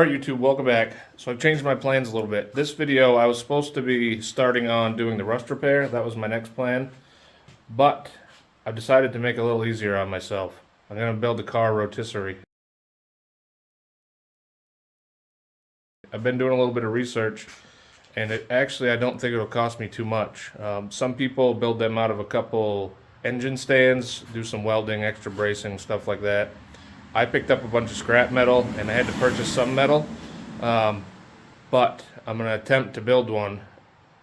Alright YouTube, welcome back. So I've changed my plans a little bit. This video I was supposed to be starting on doing the rust repair. That was my next plan. But I've decided to make it a little easier on myself. I'm going to build a car rotisserie. I've been doing a little bit of research and I don't think it'll cost me too much. Some people build them out of a couple engine stands, do some welding, extra bracing, stuff like that. I picked up a bunch of scrap metal and I had to purchase some metal, but I'm going to attempt to build one.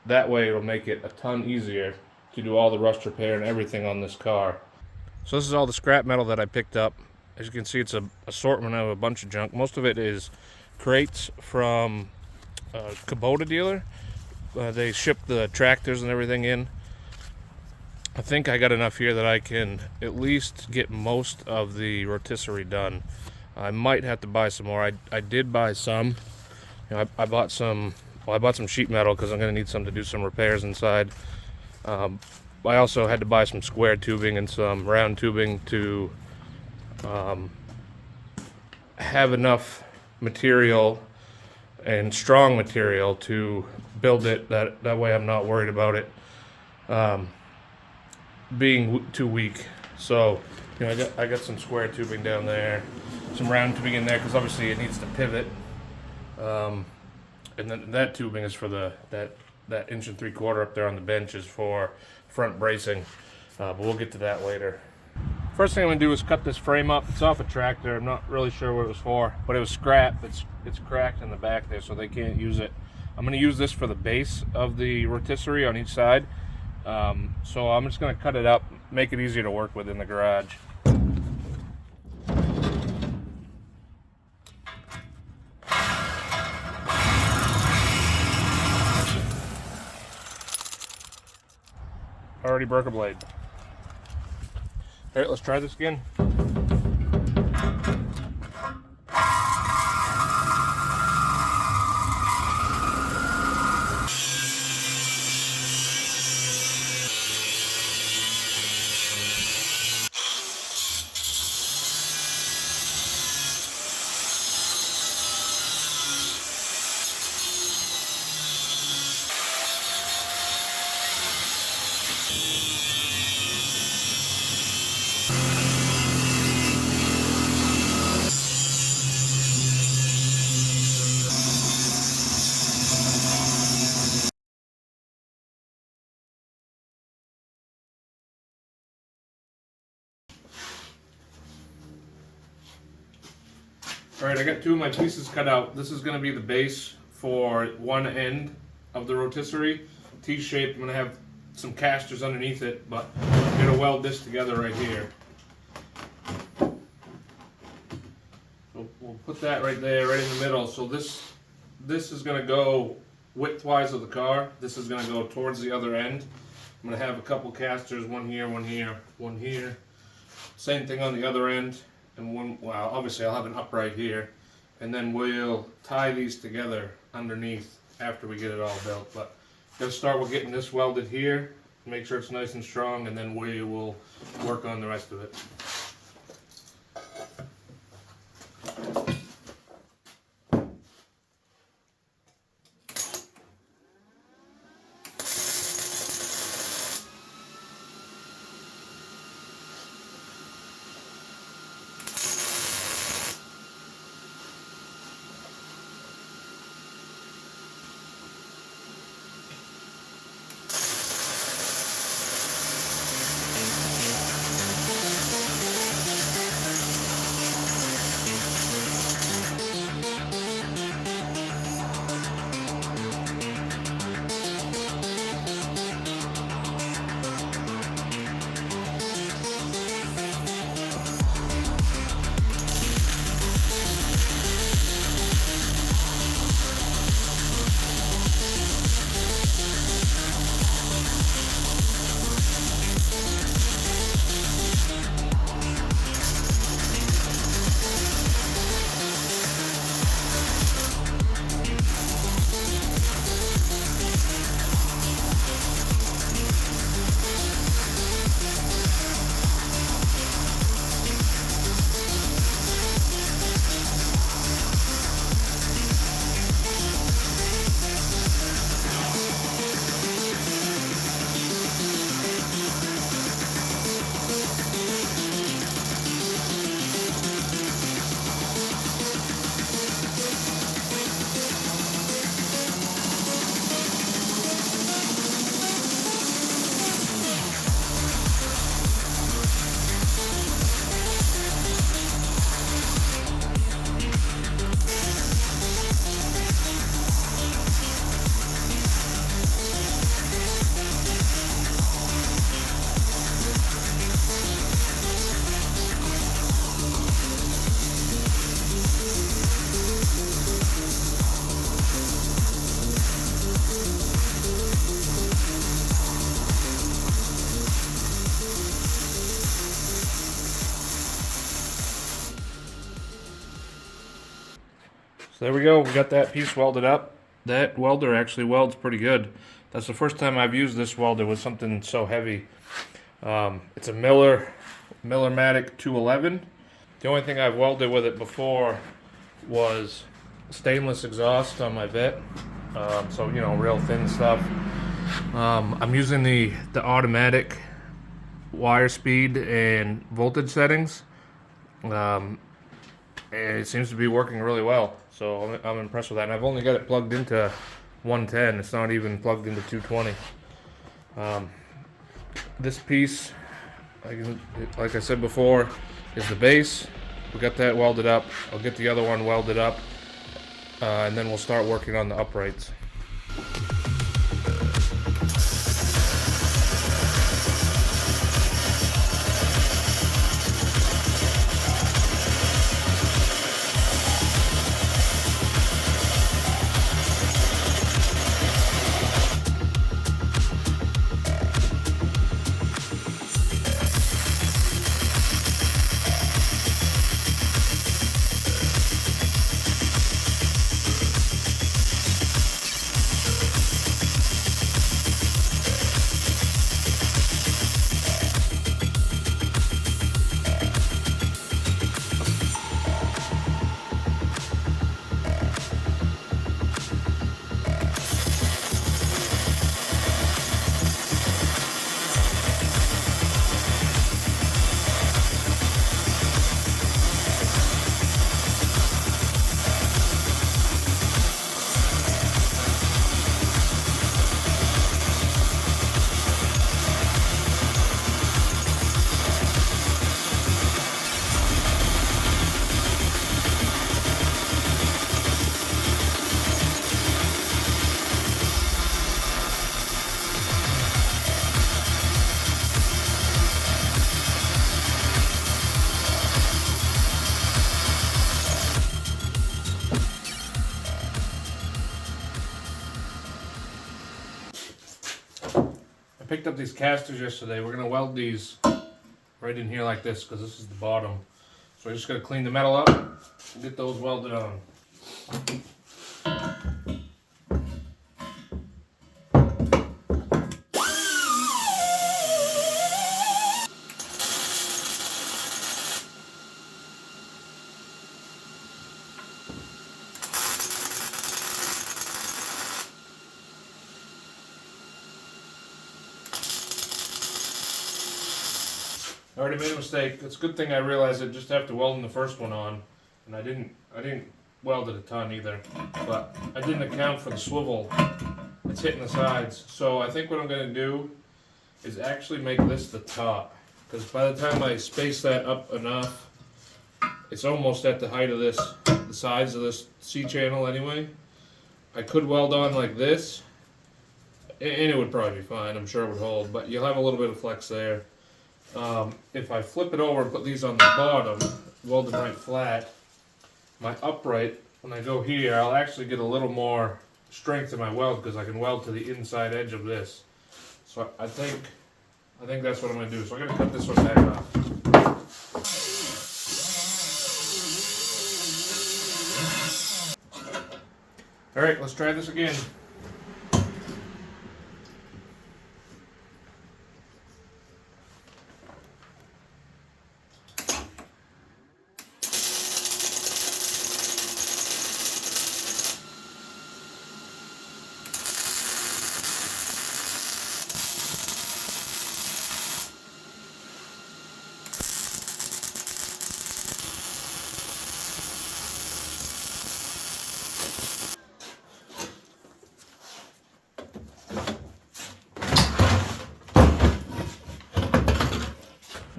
That way it'll make it a ton easier to do all the rust repair and everything on this car. So this is all the scrap metal that I picked up. As you can see, it's an assortment of a bunch of junk. Most of it is crates from a Kubota dealer. They ship the tractors and everything in. I think I got enough here that I can at least get most of the rotisserie done. I might have to buy some more. I did buy some. I bought some. Well, I bought some sheet metal because I'm going to need some to do some repairs inside. I also had to buy some square tubing and some round tubing to have enough material and strong material to build it. That way I'm not worried about it being too weak. So I got some square tubing down there, some round tubing in there because obviously it needs to pivot, and then that tubing is for that 1 3/4 up there on the bench is for front bracing, but we'll get to that later. First thing I'm gonna do is cut this frame up. It's off a tractor. I'm not really sure what it was for, but it was scrap. It's cracked in the back there, so they can't use it. I'm gonna use this for the base of the rotisserie on each side. So I'm just going to cut it up, make it easier to work with in the garage. Already broke a blade. Alright, let's try this again. Alright, I got 2 of my pieces cut out. This is going to be the base for one end of the rotisserie. T-shaped. I'm going to have some casters underneath it, but I'm going to weld this together right here. So we'll put that right there, right in the middle. So this is going to go widthwise of the car. This is going to go towards the other end. I'm going to have a couple casters, one here, one here, one here. Same thing on the other end. And one, well, obviously I'll have an upright here, and then we'll tie these together underneath after we get it all built. But gonna start with getting this welded here, make sure it's nice and strong, and then we will work on the rest of it. So there we go, we got that piece welded up. That welder actually welds pretty good. That's the first time I've used this welder with something so heavy. It's a Millermatic 211. The only thing I've welded with it before was stainless exhaust on my vet. So, you know, real thin stuff. I'm using the automatic wire speed and voltage settings. And it seems to be working really well. So I'm impressed with that. And I've only got it plugged into 110. It's not even plugged into 220. This piece, like I said before, is the base. We got that welded up. I'll get the other one welded up, and then we'll start working on the uprights. I picked up these casters yesterday. We're gonna weld these right in here like this because this is the bottom. So I just gotta clean the metal up and get those welded on. I already made a mistake. It's a good thing I realized I just have to weld the first one on, and I didn't weld it a ton either. But I didn't account for the swivel that's hitting the sides. So I think what I'm gonna do is actually make this the top, because by the time I space that up enough, it's almost at the height of this, the sides of this C-channel anyway. I could weld on like this, and it would probably be fine. I'm sure it would hold, but you'll have a little bit of flex there. If I flip it over and put these on the bottom, weld them right flat, my upright, when I go here, I'll actually get a little more strength in my weld because I can weld to the inside edge of this. So I think that's what I'm going to do. So I'm going to cut this one back off. Alright, let's try this again.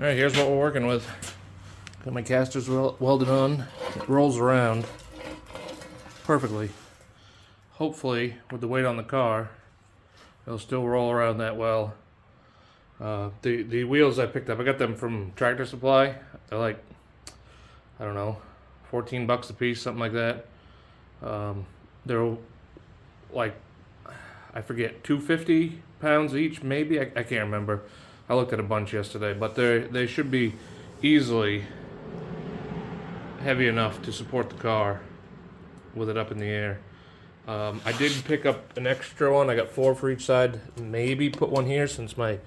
Alright, here's what we're working with. Got my casters welded on. It rolls around perfectly. Hopefully, with the weight on the car, it'll still roll around that well. The wheels I picked up, I got them from Tractor Supply. They're like, I don't know, 14 bucks a piece, something like that. They're like, I forget, 250 pounds each, maybe? I can't remember. I looked at a bunch yesterday, but they should be easily heavy enough to support the car. with it up in the air. I did pick up an extra one. I got 4 for each side. Maybe put one here since my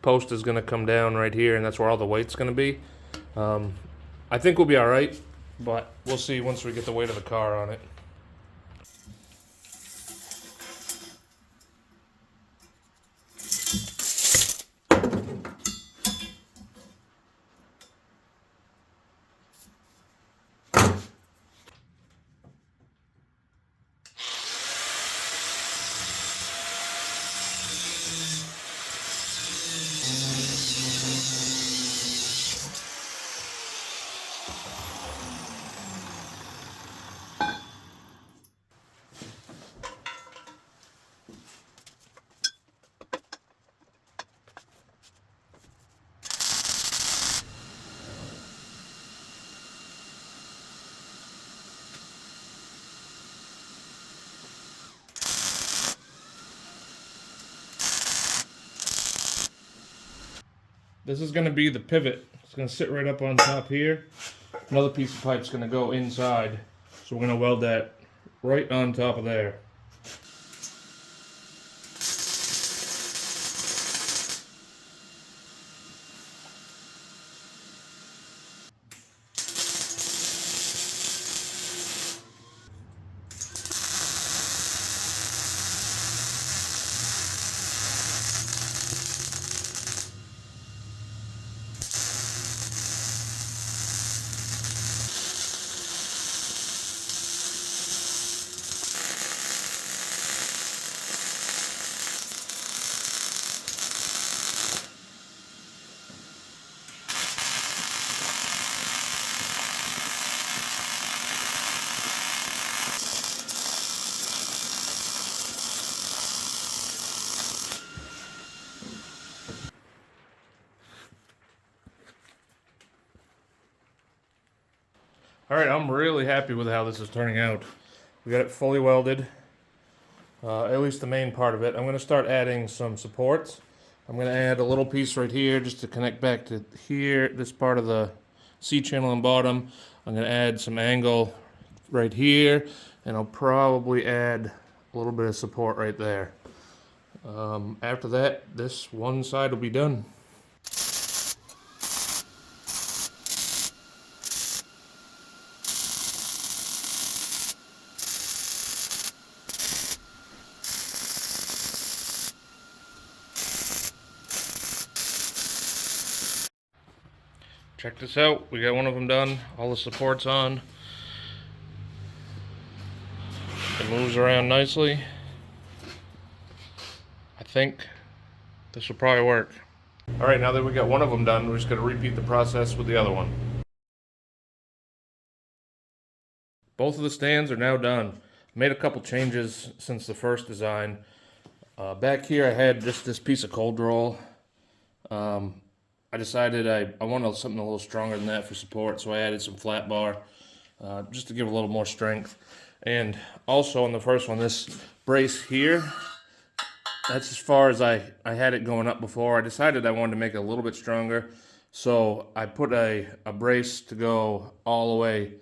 post is gonna come down right here, and that's where all the weight's gonna be. I think we'll be all right, but we'll see once we get the weight of the car on it. This is going to be the pivot. It's going to sit right up on top here. Another piece of pipe's going to go inside. So we're going to weld that right on top of there. Alright, I'm really happy with how this is turning out. We got it fully welded, at least the main part of it. I'm going to start adding some supports. I'm going to add a little piece right here just to connect back to here, this part of the C-channel on bottom. I'm going to add some angle right here, and I'll probably add a little bit of support right there. After that, this one side will be done. Check this out, we got one of them done, all the supports on. It moves around nicely. I think this will probably work. Alright, now that we got one of them done, we're just going to repeat the process with the other one. Both of the stands are now done. Made a couple changes since the first design. Back here I had just this piece of cold roll. I decided I wanted something a little stronger than that for support, so I added some flat bar just to give a little more strength. And also on the first one, this brace here, that's as far as I had it going up before. I decided I wanted to make it a little bit stronger, so I put a brace to go all the way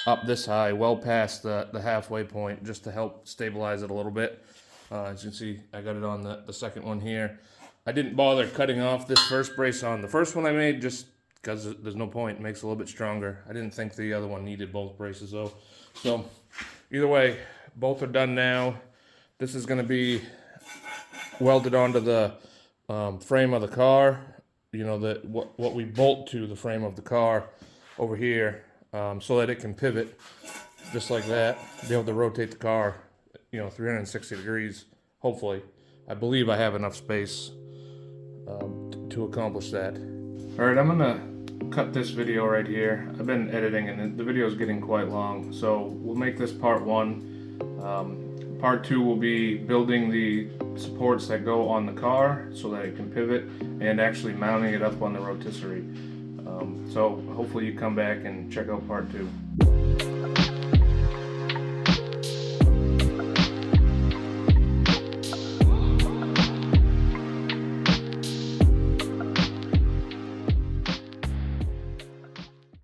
up this high, well past the halfway point, just to help stabilize it a little bit. As you can see, I got it on the second one here. I didn't bother cutting off this first brace on the first one I made just because there's no point. It makes it a little bit stronger. I didn't think the other one needed both braces though. So either way, both are done now. This is going to be welded onto the frame of the car. You know, what we bolt to the frame of the car over here, so that it can pivot just like that. Be able to rotate the car, you know, 360 degrees. Hopefully, I believe I have enough space to accomplish that. Alright, I'm gonna cut this video right here. I've been editing and the video is getting quite long, so we'll make this part 1. Part 2 will be building the supports that go on the car so that it can pivot, and actually mounting it up on the rotisserie. So hopefully you come back and check out part 2.